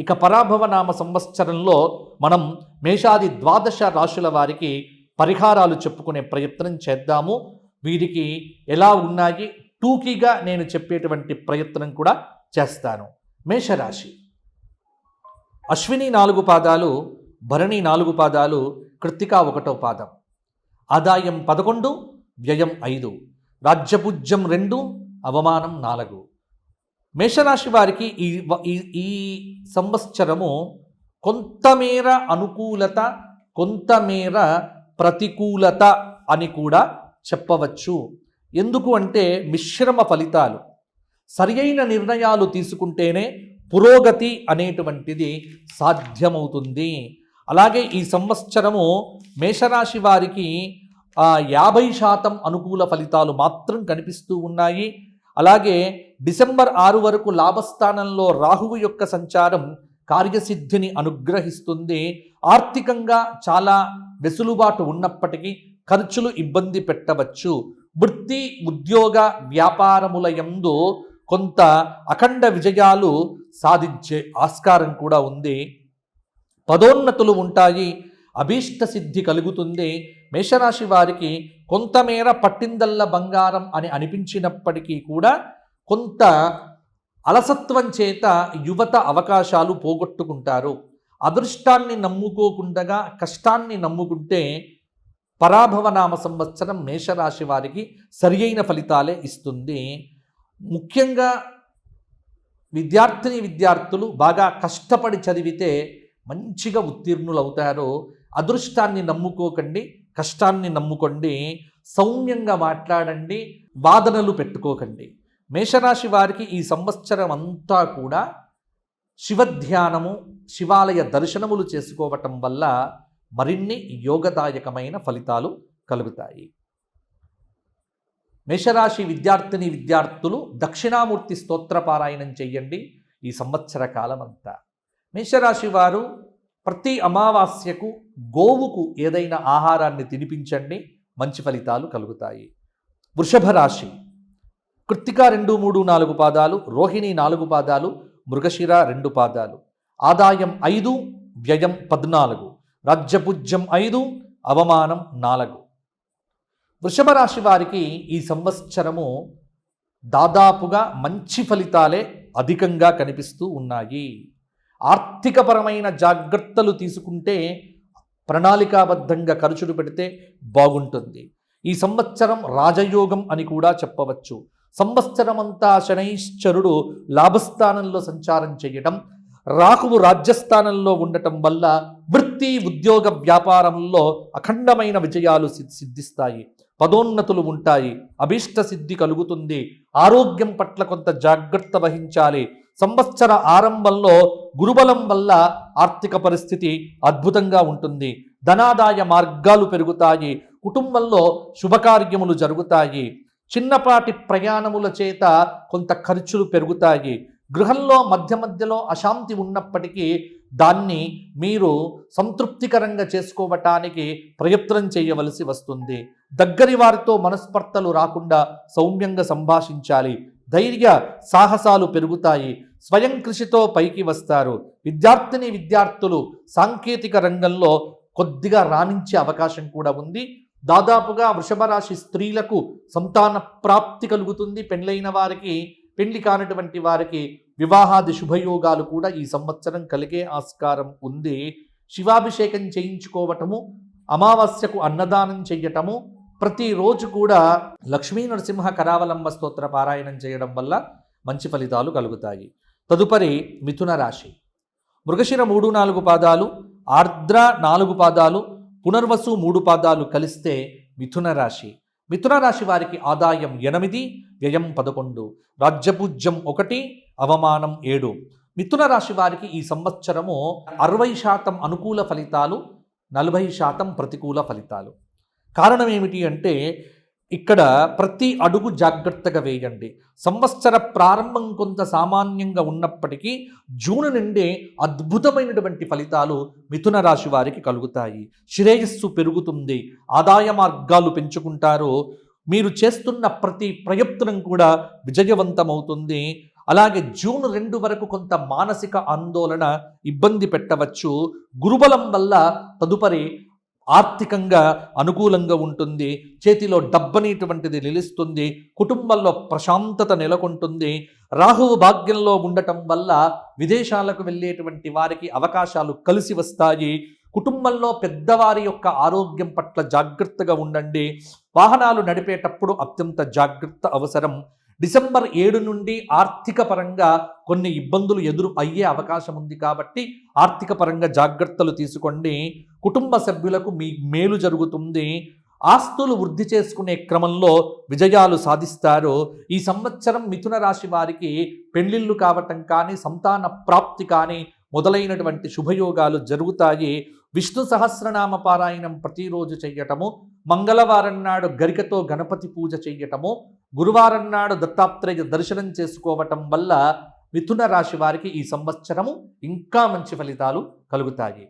ఇక పరాభవ నామ సంవత్సరంలో మనం మేషాది ద్వాదశ రాశుల వారికి పరిహారాలు చెప్పుకునే ప్రయత్నం చేద్దాము. వీరికి ఎలా ఉన్నాయి టూకీగా నేను చెప్పేటువంటి ప్రయత్నం కూడా చేస్తాను. మేషరాశి అశ్విని 4 పాదాలు, భరణి 4 పాదాలు, కృత్తిక 1వ పాదం. ఆదాయం 11, వ్యయం 5, రాజ్యపూజ్యం 2, అవమానం 4. మేషరాశి వారికి ఈ సంవత్సరము కొంతమేర అనుకూలత, కొంతమేర ప్రతికూలత అని కూడా చెప్పవచ్చు. ఎందుకు అంటే మిశ్రమ ఫలితాలు. సరియైన నిర్ణయాలు తీసుకుంటేనే పురోగతి అనేటువంటిది సాధ్యమవుతుంది. అలాగే ఈ సంవత్సరము మేషరాశి వారికి 50% అనుకూల ఫలితాలు మాత్రం కనిపిస్తూ ఉన్నాయి. అలాగే డిసెంబర్ 6 వరకు లాభస్థానంలో రాహువు యొక్క సంచారం కార్యసిద్ధిని అనుగ్రహిస్తుంది. ఆర్థికంగా చాలా వెసులుబాటు ఉన్నప్పటికీ ఖర్చులు ఇబ్బంది పెట్టవచ్చు. వృత్తి, ఉద్యోగ, వ్యాపారముల యందు కొంత అఖండ విజయాలు సాధించే ఆస్కారం కూడా ఉంది. పదోన్నతులు ఉంటాయి, అభీష్ట సిద్ధి కలుగుతుంది. మేషరాశి వారికి కొంతమేర పట్టిందల్ల బంగారం అని అనిపించినప్పటికీ కూడా కొంత అలసత్వం చేత యువత అవకాశాలు పోగొట్టుకుంటారు. అదృష్టాన్ని నమ్ముకోకుండా కష్టాన్ని నమ్ముకుంటే పరాభవ నామ సంవత్సరం మేషరాశి వారికి సరియైన ఫలితాలే ఇస్తుంది. ముఖ్యంగా విద్యార్థులు బాగా కష్టపడి చదివితే మంచిగా ఉత్తీర్ణులు అవుతారు. అదృష్టాన్ని నమ్ముకోకండి, కష్టాన్ని నమ్ముకోండి. సౌమ్యంగా మాట్లాడండి, వాదనలు పెట్టుకోకండి. మేషరాశి వారికి ఈ సంవత్సరం అంతా కూడా శివధ్యానము, శివాలయ దర్శనములు చేసుకోవటం వల్ల మరిన్ని యోగదాయకమైన ఫలితాలు కలుగుతాయి. మేషరాశి విద్యార్థులు దక్షిణామూర్తి స్తోత్రపారాయణం చెయ్యండి ఈ సంవత్సర కాలం అంతా. మేషరాశి వారు ప్రతి అమావాస్యకు గోవుకు ఏదైనా ఆహారాన్ని తినిపించండి, మంచి ఫలితాలు కలుగుతాయి. వృషభ రాశి కృత్తిక 2, 3, 4 పాదాలు, రోహిణి 4 పాదాలు, మృగశిర 2 పాదాలు. ఆదాయం 5, వ్యయం 14, రాజ్యపూజ్యం 5, అవమానం 4. వృషభ రాశి వారికి ఈ సంవత్సరము దాదాపుగా మంచి ఫలితాలే అధికంగా కనిపిస్తూ ఉన్నాయి. ఆర్థికపరమైన జాగ్రత్తలు తీసుకుంటే, ప్రణాళికాబద్ధంగా ఖర్చులు పెడితే బాగుంటుంది. ఈ సంవత్సరం రాజయోగం అని కూడా చెప్పవచ్చు. సంవత్సరమంతా శనైశ్చరుడు లాభస్థానంలో సంచారం చేయడం, రాహువు రాజ్యస్థానంలో ఉండటం వల్ల వృత్తి, ఉద్యోగ, వ్యాపారంలో అఖండమైన విజయాలు సిద్ధిస్తాయి. పదోన్నతులు ఉంటాయి, అభీష్ట సిద్ధి కలుగుతుంది. ఆరోగ్యం పట్ల కొంత జాగ్రత్త వహించాలి. సంవత్సర ఆరంభంలో గురుబలం వల్ల ఆర్థిక పరిస్థితి అద్భుతంగా ఉంటుంది. ధనాదాయ మార్గాలు పెరుగుతాయి. కుటుంబంలో శుభకార్యములు జరుగుతాయి. చిన్నపాటి ప్రయాణముల చేత కొంత ఖర్చులు పెరుగుతాయి. గృహంలో మధ్యలో అశాంతి ఉన్నప్పటికీ దాన్ని మీరు సంతృప్తికరంగా చేసుకోవటానికి ప్రయత్నం చేయవలసి వస్తుంది. దగ్గరి వారితో మనస్పర్ధలు రాకుండా సౌమ్యంగా సంభాషించాలి. ధైర్య సాహసాలు పెరుగుతాయి. స్వయం కృషితో పైకి వస్తారు. విద్యార్థులు సాంకేతిక రంగంలో కొద్దిగా రాణించే అవకాశం కూడా ఉంది. దాదాపుగా వృషభ రాశి స్త్రీలకు సంతాన ప్రాప్తి కలుగుతుంది. పెళ్ళైన వారికి, పెళ్లి కానటువంటి వారికి వివాహాది శుభయోగాలు కూడా ఈ సంవత్సరం కలిగే ఆస్కారం ఉంది. శివాభిషేకం చేయించుకోవటము, అమావాస్యకు అన్నదానం చెయ్యటము, ప్రతిరోజు కూడా లక్ష్మీ నరసింహ కరావలంబ స్తోత్ర పారాయణం చేయడం వల్ల మంచి ఫలితాలు కలుగుతాయి. తదుపరి మిథున రాశి మృగశిర 3, 4 పాదాలు, ఆర్ద్ర 4 పాదాలు, పునర్వసు 3 పాదాలు కలిస్తే మిథున రాశి. మిథున రాశి వారికి ఆదాయం 8, వ్యయం 11, రాజ్యపూజ్యం 1, అవమానం 7. మిథున రాశి వారికి ఈ సంవత్సరము 60% అనుకూల ఫలితాలు, 40% ప్రతికూల ఫలితాలు. కారణం ఏమిటి అంటే ఇక్కడ ప్రతి అడుగు జాగ్రత్తగా వేయండి. సంవత్సర ప్రారంభం కొంత సామాన్యంగా ఉన్నప్పటికీ జూన్ నుండి అద్భుతమైనటువంటి ఫలితాలు మిథున రాశి వారికి కలుగుతాయి. శ్రేయస్సు పెరుగుతుంది, ఆదాయ మార్గాలు పెంచుకుంటారు. మీరు చేస్తున్న ప్రతి ప్రయత్నం కూడా విజయవంతమవుతుంది. అలాగే జూన్ 2 వరకు కొంత మానసిక ఆందోళన ఇబ్బంది పెట్టవచ్చు. గురుబలం వల్ల తదుపరి ఆర్థికంగా అనుకూలంగా ఉంటుంది. చేతిలో డబ్బనేటువంటిది నిలుస్తుంది. కుటుంబంలో ప్రశాంతత నెలకొంటుంది. రాహువు భాగ్యంలో ఉండటం వల్ల విదేశాలకు వెళ్ళేటువంటి వారికి అవకాశాలు కలిసి వస్తాయి. కుటుంబంలో పెద్దవారి యొక్క ఆరోగ్యం పట్ల జాగ్రత్తగా ఉండండి. వాహనాలు నడిపేటప్పుడు అత్యంత జాగ్రత్త అవసరం. డిసెంబర్ 7 నుండి ఆర్థిక పరంగా కొన్ని ఇబ్బందులు ఎదురు అయ్యే అవకాశం ఉంది కాబట్టి ఆర్థిక పరంగా జాగ్రత్తలు తీసుకోండి. కుటుంబ సభ్యులకు మీ మేలు జరుగుతుంది. ఆస్తులు వృద్ధి చేసుకునే క్రమంలో విజయాలు సాధిస్తారు. ఈ సంవత్సరం మిథున రాశి వారికి పెళ్లిళ్ళు కావటం కానీ, సంతాన ప్రాప్తి కానీ మొదలైనటువంటి శుభయోగాలు జరుగుతాయి. విష్ణు సహస్రనామ పారాయణం ప్రతిరోజు చెయ్యటము, మంగళవారం నాడు గరికతో గణపతి పూజ చెయ్యటము, గురువారం నాడు దత్తాత్రేయ దర్శనం చేసుకోవటం వల్ల మిథున రాశి వారికి ఈ సంవత్సరము ఇంకా మంచి ఫలితాలు కలుగుతాయి.